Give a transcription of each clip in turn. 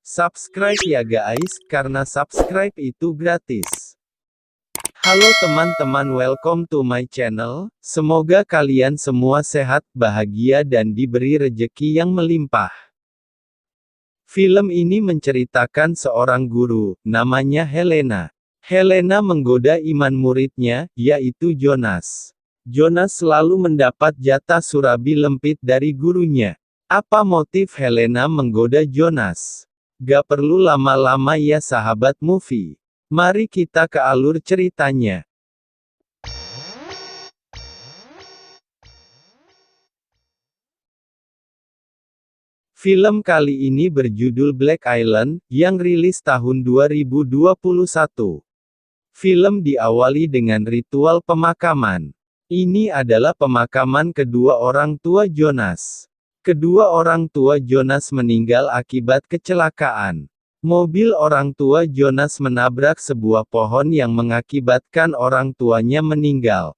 Subscribe ya guys, karena subscribe itu gratis. Halo teman-teman, welcome to my channel. Semoga kalian semua sehat, bahagia dan diberi rejeki yang melimpah. Film ini menceritakan seorang guru, namanya Helena. Helena menggoda iman muridnya, yaitu Jonas. Jonas selalu mendapat jatah surabi lempit dari gurunya. Apa motif Helena menggoda Jonas? Gak perlu lama-lama ya sahabat movie. Mari kita ke alur ceritanya. Film kali ini berjudul Black Island, yang rilis tahun 2021. Film diawali dengan ritual pemakaman. Ini adalah pemakaman kedua orang tua Jonas. Kedua orang tua Jonas meninggal akibat kecelakaan. Mobil orang tua Jonas menabrak sebuah pohon yang mengakibatkan orang tuanya meninggal.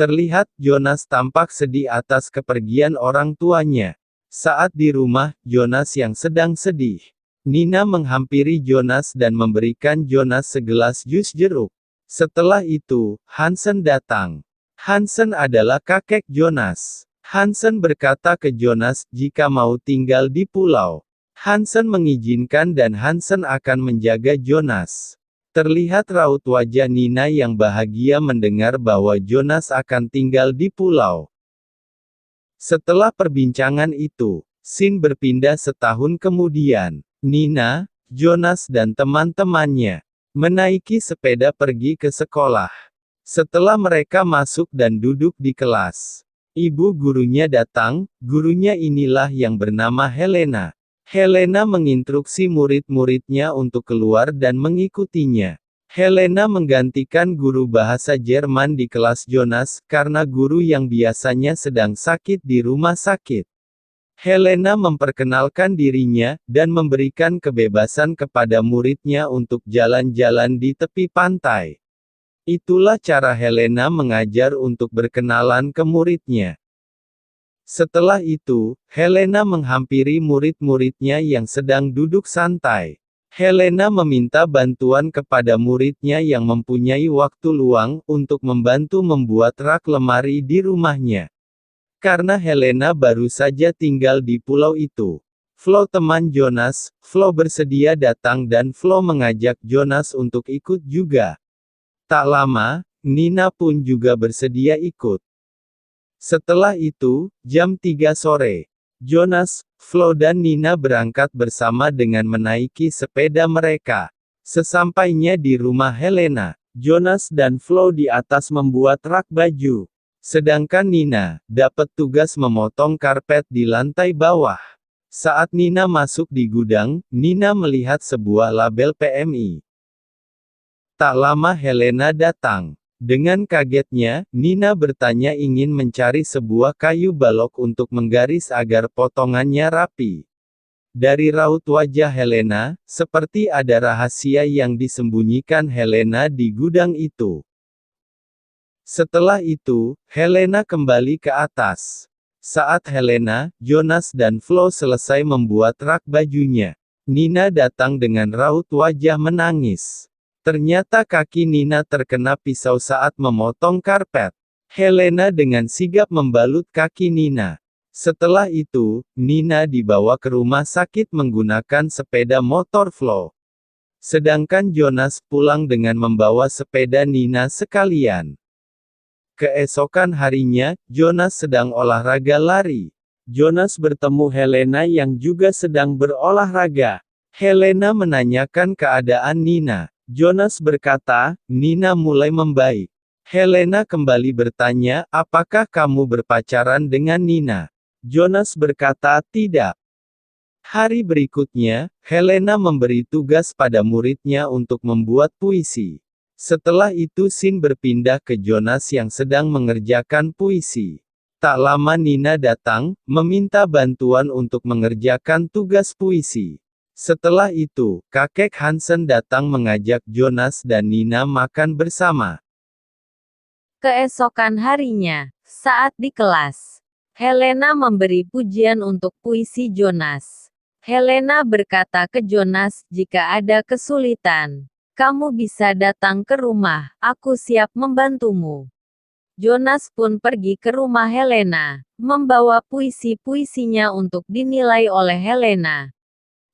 Terlihat Jonas tampak sedih atas kepergian orang tuanya. Saat di rumah, Jonas yang sedang sedih. Nina menghampiri Jonas dan memberikan Jonas segelas jus jeruk. Setelah itu, Hansen datang. Hansen adalah kakek Jonas. Hansen berkata ke Jonas jika mau tinggal di pulau. Hansen mengizinkan dan Hansen akan menjaga Jonas. Terlihat raut wajah Nina yang bahagia mendengar bahwa Jonas akan tinggal di pulau. Setelah perbincangan itu, scene berpindah setahun kemudian. Nina, Jonas dan teman-temannya menaiki sepeda pergi ke sekolah. Setelah mereka masuk dan duduk di kelas, ibu gurunya datang. Gurunya inilah yang bernama Helena. Helena menginstruksi murid-muridnya untuk keluar dan mengikutinya. Helena menggantikan guru bahasa Jerman di kelas Jonas, karena guru yang biasanya sedang sakit di rumah sakit. Helena memperkenalkan dirinya, dan memberikan kebebasan kepada muridnya untuk jalan-jalan di tepi pantai. Itulah cara Helena mengajar untuk berkenalan ke muridnya. Setelah itu, Helena menghampiri murid-muridnya yang sedang duduk santai. Helena meminta bantuan kepada muridnya yang mempunyai waktu luang, untuk membantu membuat rak lemari di rumahnya. Karena Helena baru saja tinggal di pulau itu. Flo teman Jonas, Flo bersedia datang dan Flo mengajak Jonas untuk ikut juga. Tak lama, Nina pun juga bersedia ikut. Setelah itu, jam 3 sore, Jonas, Flo dan Nina berangkat bersama dengan menaiki sepeda mereka. Sesampainya di rumah Helena, Jonas dan Flo di atas membuat rak baju. Sedangkan Nina, dapat tugas memotong karpet di lantai bawah. Saat Nina masuk di gudang, Nina melihat sebuah label PMI. Tak lama Helena datang. Dengan kagetnya, Nina bertanya ingin mencari sebuah kayu balok untuk menggaris agar potongannya rapi. Dari raut wajah Helena, seperti ada rahasia yang disembunyikan Helena di gudang itu. Setelah itu, Helena kembali ke atas. Saat Helena, Jonas dan Flo selesai membuat rak bajunya, Nina datang dengan raut wajah menangis. Ternyata kaki Nina terkena pisau saat memotong karpet. Helena dengan sigap membalut kaki Nina. Setelah itu, Nina dibawa ke rumah sakit menggunakan sepeda motor Flo. Sedangkan Jonas pulang dengan membawa sepeda Nina sekalian. Keesokan harinya, Jonas sedang olahraga lari. Jonas bertemu Helena yang juga sedang berolahraga. Helena menanyakan keadaan Nina. Jonas berkata, Nina mulai membaik. Helena kembali bertanya, apakah kamu berpacaran dengan Nina? Jonas berkata, tidak. Hari berikutnya, Helena memberi tugas pada muridnya untuk membuat puisi. Setelah itu scene berpindah ke Jonas yang sedang mengerjakan puisi. Tak lama Nina datang, meminta bantuan untuk mengerjakan tugas puisi. Setelah itu, kakek Hansen datang mengajak Jonas dan Nina makan bersama. Keesokan harinya, saat di kelas, Helena memberi pujian untuk puisi Jonas. Helena berkata ke Jonas, jika ada kesulitan, kamu bisa datang ke rumah, aku siap membantumu. Jonas pun pergi ke rumah Helena, membawa puisi-puisinya untuk dinilai oleh Helena.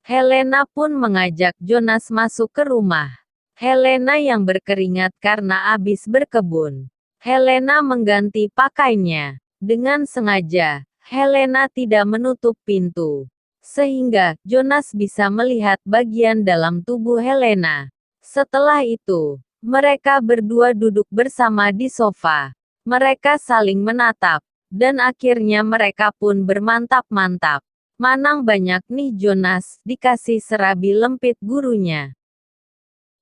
Helena pun mengajak Jonas masuk ke rumah. Helena yang berkeringat karena habis berkebun. Helena mengganti pakaiannya. Dengan sengaja, Helena tidak menutup pintu. Sehingga, Jonas bisa melihat bagian dalam tubuh Helena. Setelah itu, mereka berdua duduk bersama di sofa. Mereka saling menatap. Dan akhirnya mereka pun bermantap-mantap. Manang banyak nih Jonas, dikasih serabi lempit gurunya.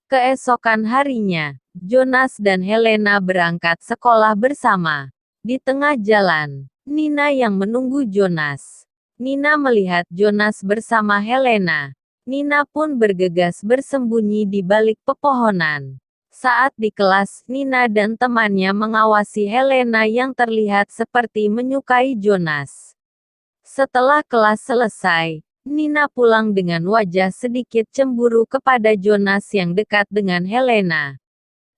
Keesokan harinya, Jonas dan Helena berangkat sekolah bersama. Di tengah jalan, Nina yang menunggu Jonas. Nina melihat Jonas bersama Helena. Nina pun bergegas bersembunyi di balik pepohonan. Saat di kelas, Nina dan temannya mengawasi Helena yang terlihat seperti menyukai Jonas. Setelah kelas selesai, Nina pulang dengan wajah sedikit cemburu kepada Jonas yang dekat dengan Helena.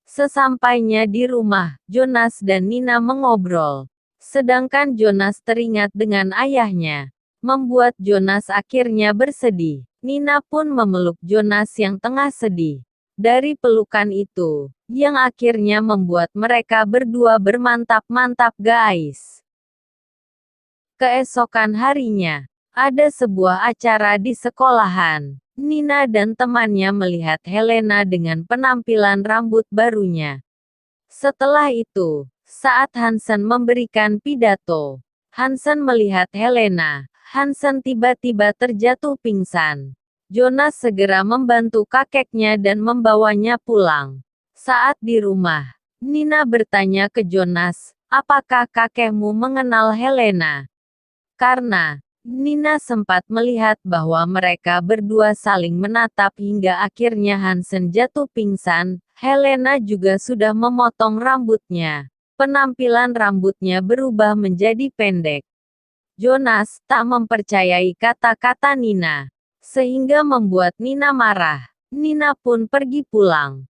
Sesampainya di rumah, Jonas dan Nina mengobrol. Sedangkan Jonas teringat dengan ayahnya. Membuat Jonas akhirnya bersedih. Nina pun memeluk Jonas yang tengah sedih. Dari pelukan itu, yang akhirnya membuat mereka berdua bermantap-mantap guys. Keesokan harinya, ada sebuah acara di sekolahan. Nina dan temannya melihat Helena dengan penampilan rambut barunya. Setelah itu, saat Hansen memberikan pidato, Hansen melihat Helena. Hansen tiba-tiba terjatuh pingsan. Jonas segera membantu kakeknya dan membawanya pulang. Saat di rumah, Nina bertanya ke Jonas, apakah kakekmu mengenal Helena? Karena Nina sempat melihat bahwa mereka berdua saling menatap hingga akhirnya Hansen jatuh pingsan, Helena juga sudah memotong rambutnya. Penampilan rambutnya berubah menjadi pendek. Jonas tak mempercayai kata-kata Nina, sehingga membuat Nina marah. Nina pun pergi pulang.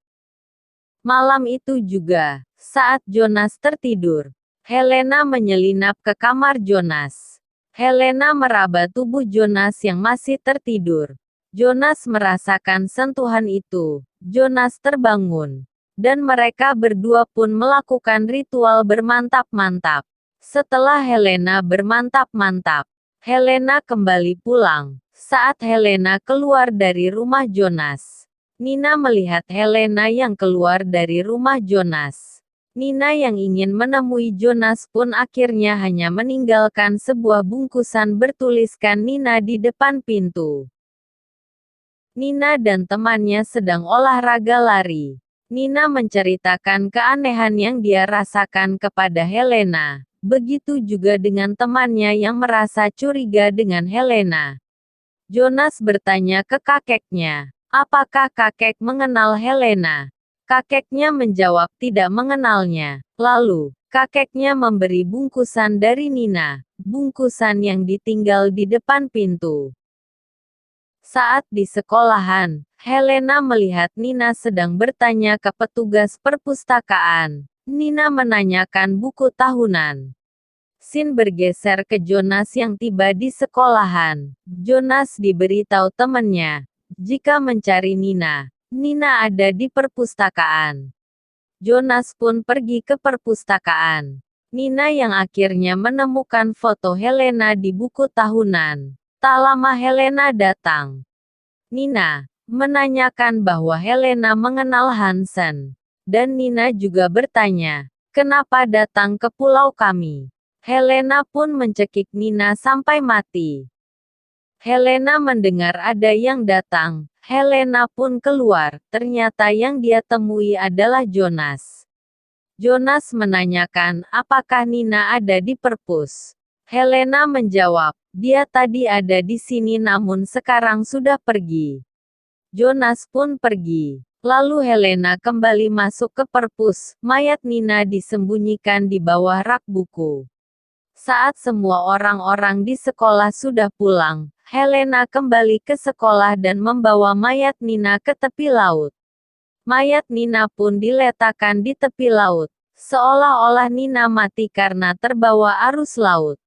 Malam itu juga, saat Jonas tertidur, Helena menyelinap ke kamar Jonas. Helena meraba tubuh Jonas yang masih tertidur. Jonas merasakan sentuhan itu. Jonas terbangun. Dan mereka berdua pun melakukan ritual bermantap-mantap. Setelah Helena bermantap-mantap, Helena kembali pulang. Saat Helena keluar dari rumah Jonas, Nina melihat Helena yang keluar dari rumah Jonas. Nina yang ingin menemui Jonas pun akhirnya hanya meninggalkan sebuah bungkusan bertuliskan Nina di depan pintu. Nina dan temannya sedang olahraga lari. Nina menceritakan keanehan yang dia rasakan kepada Helena. Begitu juga dengan temannya yang merasa curiga dengan Helena. Jonas bertanya ke kakeknya, apakah kakek mengenal Helena? Kakeknya menjawab tidak mengenalnya. Lalu, kakeknya memberi bungkusan dari Nina, bungkusan yang ditinggal di depan pintu. Saat di sekolahan, Helena melihat Nina sedang bertanya ke petugas perpustakaan. Nina menanyakan buku tahunan. Scene bergeser ke Jonas yang tiba di sekolahan. Jonas diberitahu temannya, jika mencari Nina, Nina ada di perpustakaan. Jonas pun pergi ke perpustakaan. Nina yang akhirnya menemukan foto Helena di buku tahunan. Tak lama Helena datang. Nina menanyakan bahwa Helena mengenal Hansen. Dan Nina juga bertanya, kenapa datang ke pulau kami? Helena pun mencekik Nina sampai mati. Helena mendengar ada yang datang. Helena pun keluar. Ternyata yang dia temui adalah Jonas. Jonas menanyakan, apakah Nina ada di perpus? Helena menjawab, dia tadi ada di sini namun sekarang sudah pergi. Jonas pun pergi. Lalu Helena kembali masuk ke perpus. Mayat Nina disembunyikan di bawah rak buku. Saat semua orang-orang di sekolah sudah pulang, Helena kembali ke sekolah dan membawa mayat Nina ke tepi laut. Mayat Nina pun diletakkan di tepi laut, seolah-olah Nina mati karena terbawa arus laut.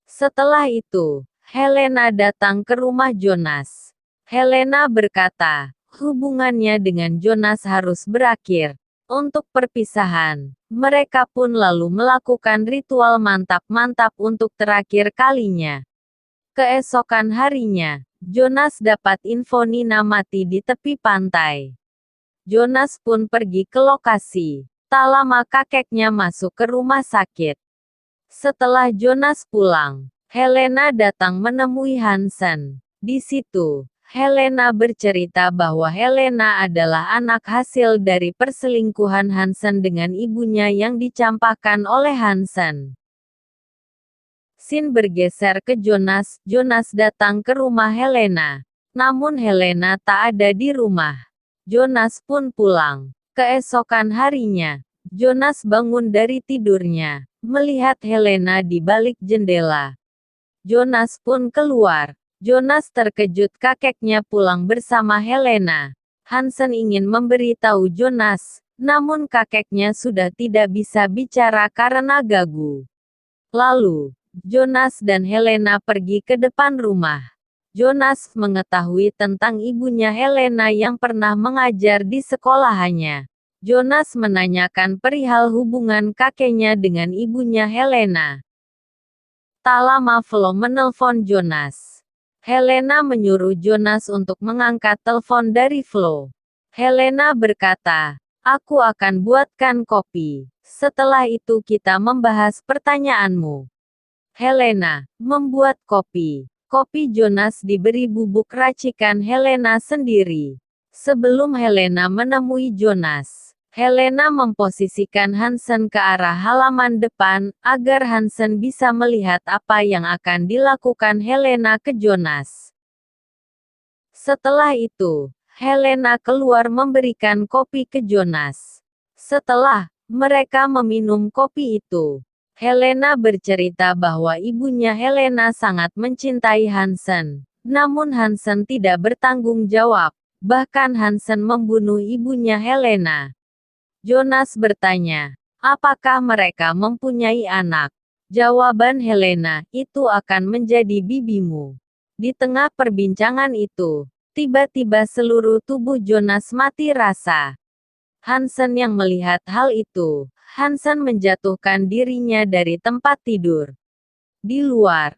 Setelah itu, Helena datang ke rumah Jonas. Helena berkata, hubungannya dengan Jonas harus berakhir. Untuk perpisahan, mereka pun lalu melakukan ritual mantap-mantap untuk terakhir kalinya. Keesokan harinya, Jonas dapat info Nina mati di tepi pantai. Jonas pun pergi ke lokasi. Tak lama kakeknya masuk ke rumah sakit. Setelah Jonas pulang, Helena datang menemui Hansen. Di situ, Helena bercerita bahwa Helena adalah anak hasil dari perselingkuhan Hansen dengan ibunya yang dicampakkan oleh Hansen. Scene bergeser ke Jonas. Jonas datang ke rumah Helena. Namun Helena tak ada di rumah. Jonas pun pulang. Keesokan harinya, Jonas bangun dari tidurnya, melihat Helena di balik jendela. Jonas pun keluar. Jonas terkejut kakeknya pulang bersama Helena. Hansen ingin memberitahu Jonas, namun kakeknya sudah tidak bisa bicara karena gagu. Lalu, Jonas dan Helena pergi ke depan rumah. Jonas mengetahui tentang ibunya Helena yang pernah mengajar di sekolahannya. Jonas menanyakan perihal hubungan kakeknya dengan ibunya Helena. Tak lama Flo menelpon Jonas. Helena menyuruh Jonas untuk mengangkat telepon dari Flo. Helena berkata, "Aku akan buatkan kopi. Setelah itu kita membahas pertanyaanmu." Helena membuat kopi. Kopi Jonas diberi bubuk racikan Helena sendiri. Sebelum Helena menemui Jonas, Helena memposisikan Hansen ke arah halaman depan, agar Hansen bisa melihat apa yang akan dilakukan Helena ke Jonas. Setelah itu, Helena keluar memberikan kopi ke Jonas. Setelah mereka meminum kopi itu, Helena bercerita bahwa ibunya Helena sangat mencintai Hansen. Namun Hansen tidak bertanggung jawab. Bahkan Hansen membunuh ibunya Helena. Jonas bertanya, apakah mereka mempunyai anak? Jawaban Helena, itu akan menjadi bibimu. Di tengah perbincangan itu, tiba-tiba seluruh tubuh Jonas mati rasa. Hansen yang melihat hal itu, Hansen menjatuhkan dirinya dari tempat tidur. Di luar,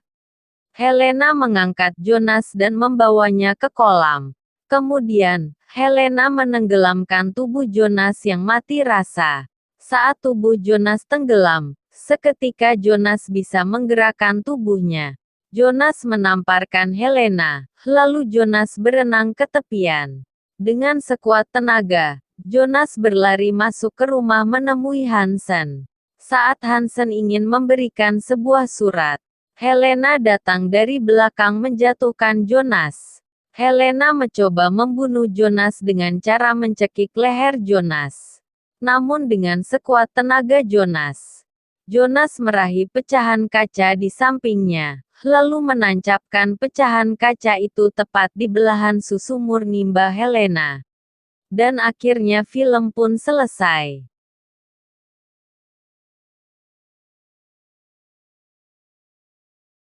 Helena mengangkat Jonas dan membawanya ke kolam. Kemudian, Helena menenggelamkan tubuh Jonas yang mati rasa. Saat tubuh Jonas tenggelam, seketika Jonas bisa menggerakkan tubuhnya. Jonas menamparkan Helena, lalu Jonas berenang ke tepian. Dengan sekuat tenaga, Jonas berlari masuk ke rumah menemui Hansen. Saat Hansen ingin memberikan sebuah surat, Helena datang dari belakang menjatuhkan Jonas. Helena mencoba membunuh Jonas dengan cara mencekik leher Jonas. Namun dengan sekuat tenaga Jonas meraih pecahan kaca di sampingnya, lalu menancapkan pecahan kaca itu tepat di belahan susu murni Mbak Helena. Dan akhirnya film pun selesai.